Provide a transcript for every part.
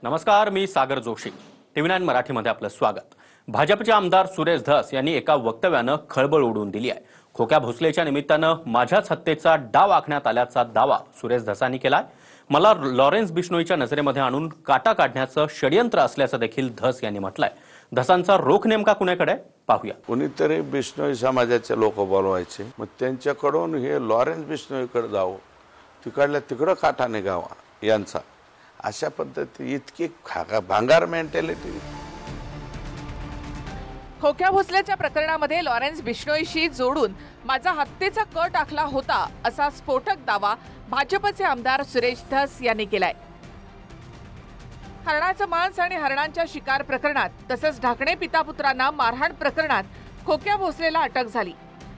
नमस्कार, मी सागर जोशी. TV9 मराठीमध्ये आपलं स्वागत. भाजपचे आमदार सुरेश धस यांनी एका वक्तव्यानं खळबळ उडवून दिली आहे. खोक्या भोसलेच्या निमित्तानं माझ्याच हत्येचा डाव आखण्यात आल्याचा दावा सुरेश धसांनी केलाय. मला लॉरेन्स बिश्नोईच्या नजरेमध्ये आणून काटा काढण्याचं षडयंत्र असल्याचं देखील धस यांनी म्हटलंय. धसांचा रोख नेमका कुणाकडे पाहूया. कोणीतरी बिश्नोई समाजाचे लोक बोलवायचे, मग त्यांच्याकडून हे लॉरेन्स बिश्नोईकडे जावं, तिकडल्या तिकडं काटा निघावा यांचा, अशा पद्धती इतकी भांगार मेंटॅलिटी. खोक्या भोसलेच्या प्रकरणामध्ये लॉरेन्स बिश्नोईशी जोडून माझा हत्येचा कट आखला होता असा स्फोटक दावा भाजपचे आमदार सुरेश धस यांनी केलाय. हरणाचं मांस आणि हरणांच्या शिकार प्रकरणात तसंच ढाकणे पितापुत्रांना मारहाण प्रकरणात खोक्या भोसलेला अटक झाली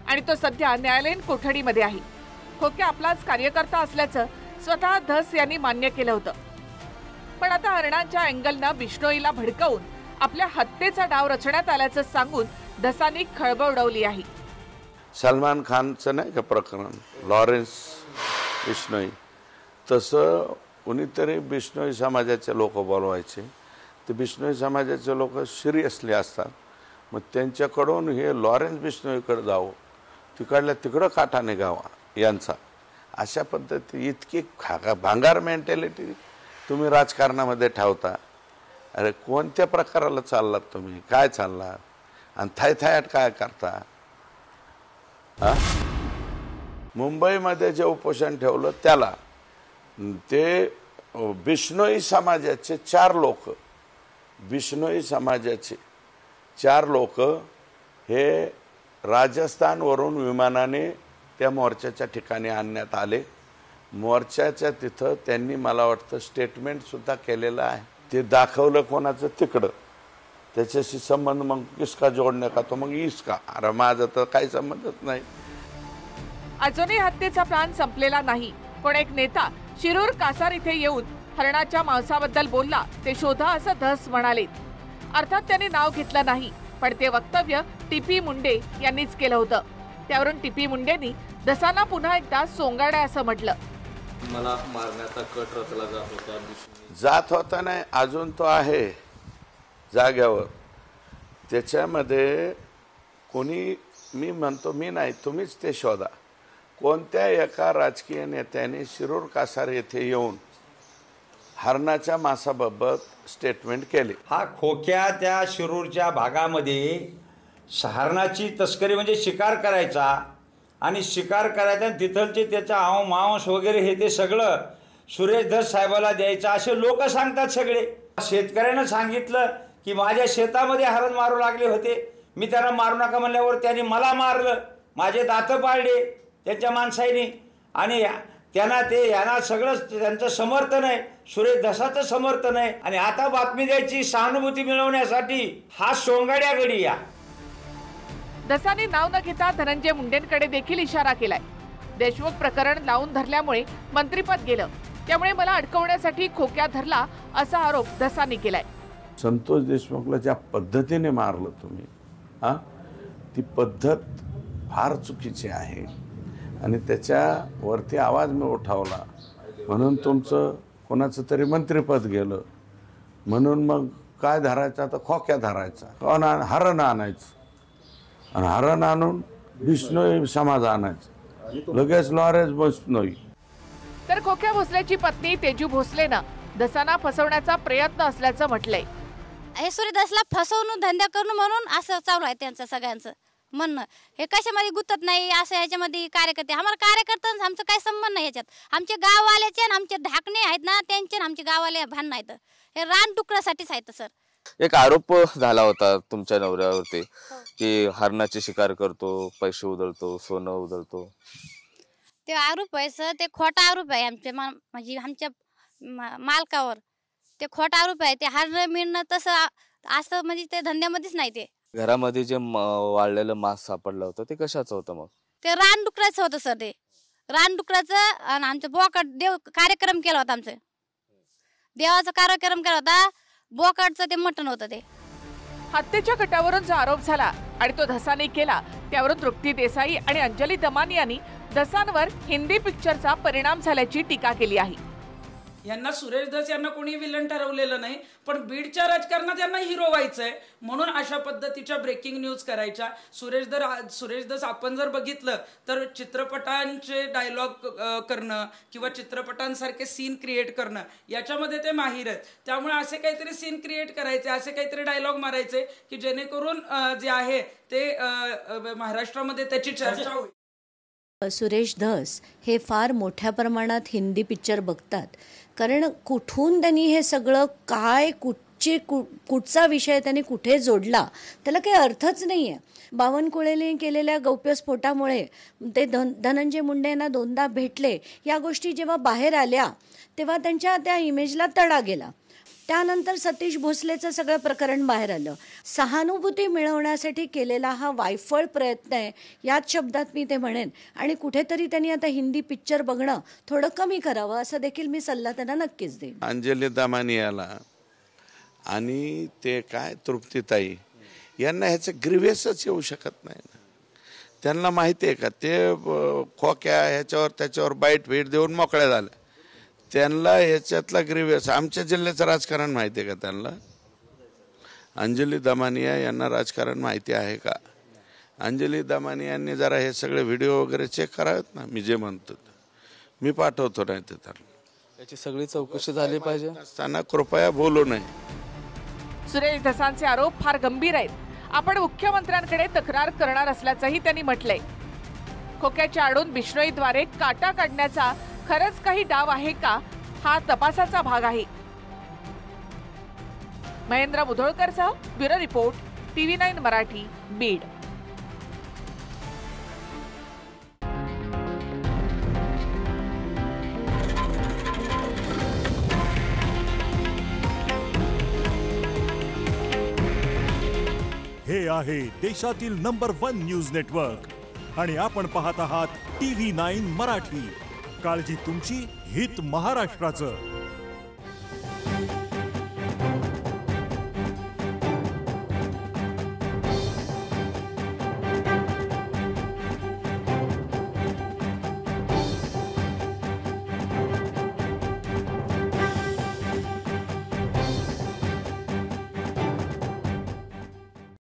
आणि तो सध्या न्यायालयीन कोठडीमध्ये आहे. खोक्या आपलाच कार्यकर्ता असल्याचं स्वतः धस यांनी मान्य केलं होतं. पण आता हरणांच्या अँगलनं बिश्नोईला भडकवून आपल्या हत्येचा डाव रचण्यात आल्याचं सांगून धसांनी खळबळ उडवली आहे. सलमान खानचं नाही का प्रकरण, लॉरेन्स बिश्नोई, तसं कोणीतरी बिश्नोई समाजाचे लोक बोलवायचे. ते बिश्नोई समाजाचे लोक सिरियसली असतात, मग त्यांच्याकडून हे लॉरेन्स बिश्नोईकडे जावं, तिकडल्या तिकडं काटा निघावा यांचा, अशा पद्धती इतकी भांगार मेंटॅलिटी तुम्ही राजकारणामध्ये ठेवता. अरे कोणत्या प्रकाराला चाललात तुम्ही, काय चाललात आणि थायथायाट काय करता? मुंबईमध्ये जे उपोषण ठेवलं त्याला ते बिश्नोई समाजाचे 4 लोक, बिश्नोई समाजाचे 4 लोक हे राजस्थानवरून विमानाने त्या मोर्चाच्या ठिकाणी आणण्यात आले. मोर्चाच्या तिथं त्यांनी मला वाटतं स्टेटमेंटसुद्धा केलेलं आहे. ते दाखवलं कोणाचं तिकडं, त्याच्याशी संबंध मग किसका जोडणे का तो मग इसका. अरे माझं तर काही संबंधच नाही. अजूनही हत्येचा प्लॅन संपलेला नाही. पण एक नेता शिरूर कासार इथे येऊन हरणाच्या मांसाबद्दल बोलला ते शोधा असं धस म्हणाले. अर्थात त्यांनी नाव घेतलं नाही, पण ते वक्तव्य टीपी मुंडे यांनीच केलं होतं. त्यावरून टीपी मुंडेंनी धसांना पुन्हा एकदा सोंगाड्या असं म्हटलं. मला मारण्याचा कट रचला जात होता नाही, अजून तो आहे जाग्यावर. त्याच्यामध्ये कोणी, मी म्हणतो मी नाही, तुम्हीच ते शोधा. कोणत्या एका राजकीय नेत्याने शिरूर कासार येथे येऊन हरणाच्या मांसाबाबत स्टेटमेंट केले? हा खोक्या त्या शिरूरच्या भागामध्ये हरणाची तस्करी म्हणजे शिकार करायचा आणि शिकार करायचा, तिथलचे त्याचा मांस वगैरे हे ते सगळं सुरेश धस साहेबाला द्यायचं असे लोक सांगतात सगळे. शेतकऱ्यानं सांगितलं की माझ्या शेतामध्ये हरण मारू लागले होते, मी त्यांना मारू नका म्हणल्यावर त्यांनी मला मारलं, माझे दातं पाळले त्यांच्या माणसाईने, आणि त्यांना ते यांना सगळं त्यांचं समर्थन आहे, सुरेश धसाचं समर्थन आहे. आणि आता बातमी द्यायची सहानुभूती मिळवण्यासाठी हा सोंगाड्या गडी या. धसांनी नाव न घेता धनंजय मुंडेंकडे देखील इशारा केलाय. देशमुख प्रकरण लावून धरल्यामुळे मंत्रिपद गेलं, त्यामुळे मला अडकवण्यासाठी खोक्या धरला असा आरोप धसांनी केलाय. संतोष देशमुखला ज्या पद्धतीने मारलं तुम्ही, ती पद्धत फार चुकीची आहे आणि त्याच्यावरती आवाज मी उठावला म्हणून तुमचं कोणाचं तरी मंत्रिपद गेलं. म्हणून मग काय धरायचं, आता खोक्या धरायचा, कोण हरण आणायचं आणि हरण आणून बिश्नोई समाज आणायचं, लगेच लॉरेन्स बिश्नोई. तर खोक्या भोसलेची पत्नी तेजू भोसलेनं धसांना फसवण्याचा प्रयत्न असल्याचं म्हटलंय. हे सुरेश धसला फसवणूक धंदा करून म्हणून असं चालू आहे त्यांचं सगळ्यांचं म्हणणं. हे कशामध्ये गुंतत नाही असं, ह्याच्यामध्ये कार्यकर्ते, आम्हाला कार्यकर्त्यांचा आमचं काही संबंध नाही. ह्याच्यात आमचे गाववाल्याचे आणि आमचे ढाकणे आहेत ना, त्यांचे आमचे गाववाले भांडण आहेत. हे रान टुकड्यासाठीच आहेत सर. एक आरोप झाला होता तुमच्या नवऱ्यावरती की हरणाची शिकार करतो, पैसे उधळतो, सोनं उधळतो. ते आरोप आहे सर, ते खोटा आरोप आहे म्हणजे आमच्या मालकावर. ते खोटा आरोप आहे. ते हरण मिळणं तसं असं म्हणजे ते धंद्यामध्येच नाही. ते घरामध्ये जे वाळलेलं मांस सापडलं होतं ते कशाचं होतं? मग ते रान डुकराचं होतं सर. ते रान डुकराचं आणि आमचं बोकड देव कार्यक्रम केला होता. आमचं देवाचा कार्यक्रम केला होता, बोकडचं ते मटण होतं. ते हत्येच्या कटावरून जो आरोप झाला आणि तो धसांनी केला, त्यावरून तृप्ती देसाई आणि अंजली दमानी यांनी धसांवर हिंदी पिक्चरचा परिणाम झाल्याची टीका केली आहे. यांना सुरेश धस यांना कोणी विलन ठरवलेलं नाही, पण बीडच्या राजकारणात यांना हिरो व्हायचंय म्हणून अशा पद्धतीच्या ब्रेकिंग न्यूज करायच्या. सुरेश धस आपण जर बघितलं तर चित्रपटांचे डायलॉग करणं किंवा चित्रपटांसारखे सीन क्रिएट करणं याच्यामध्ये ते माहीर आहेत. त्यामुळे असे काहीतरी सीन क्रिएट करायचे, असे काहीतरी डायलॉग मारायचे की जेणेकरून जे आहे ते महाराष्ट्रामध्ये त्याची चर्चा होईल. सुरेश धस हे फार मोठ्या प्रमाणात हिंदी पिक्चर बघतात, कारण कुठून त्यांनी हे सगळं काय कुठचा विषय त्यांनी कुठे जोडला त्याला काही अर्थच नाही आहे. बावनकुळेने केलेल्या गौप्यस्फोटामुळे ते धनंजय मुंडे यांना 2दा भेटले, या गोष्टी जेव्हा बाहेर आल्या तेव्हा त्यांच्या त्या इमेजला तडा गेला. त्यानंतर सतीश भोसलेचं सगळं प्रकरण बाहेर आलं. सहानुभूती मिळवण्यासाठी केलेला हा वायफळ प्रयत्न आहे, याच शब्दात मी ते म्हणेन. आणि कुठेतरी त्यांनी आता हिंदी पिक्चर बघणं थोडं कमी करावं असं देखील मी सल्ला त्यांना नक्कीच देईन. अंजली दामानियाला आणि ते काय तृप्तीताई यांना ह्याचं ग्रीव्हियसच येऊ शकत नाही ना. त्यांना माहिती आहे का ते खोक्या ह्याच्यावर त्याच्यावर बाईट भेट देऊन मोकळ्या झाल्या. त्यांना ह्याच्यातला ग्रीव्हियस आमच्या जिल्ह्याचं राजकारण माहिती आहे का त्यांना? अंजली दामानिया यांना राजकारण माहिती आहे का? अंजली दामानियांनी जरा हे सगळे व्हिडिओ वगैरे चेक करावेत ना. मी जे म्हणतो मी पाठवतो, नाही तर त्यांना याची सगळी चौकशी झाली पाहिजे. असताना कृपया बोलू नये. सुरेश धसांचे आरोप फार गंभीर आहेत. आपण मुख्यमंत्र्यांकडे तक्रार करणार असल्याचंही त्यांनी म्हटलंय. खोक्याच्या आडून बिश्नोईद्वारे काटा काढण्याचा खरंच काही डाव आहे का, हा तपासाचा भाग आहे. महेंद्र मुधोळकरसह bureau report, TV9 Marathi, Beed. हे आहे देशातील नंबर 1 न्यूज नेटवर्क आणि आपण पाहत आहात TV9 मराठी. काळजी तुमची, हित महाराष्ट्राचं.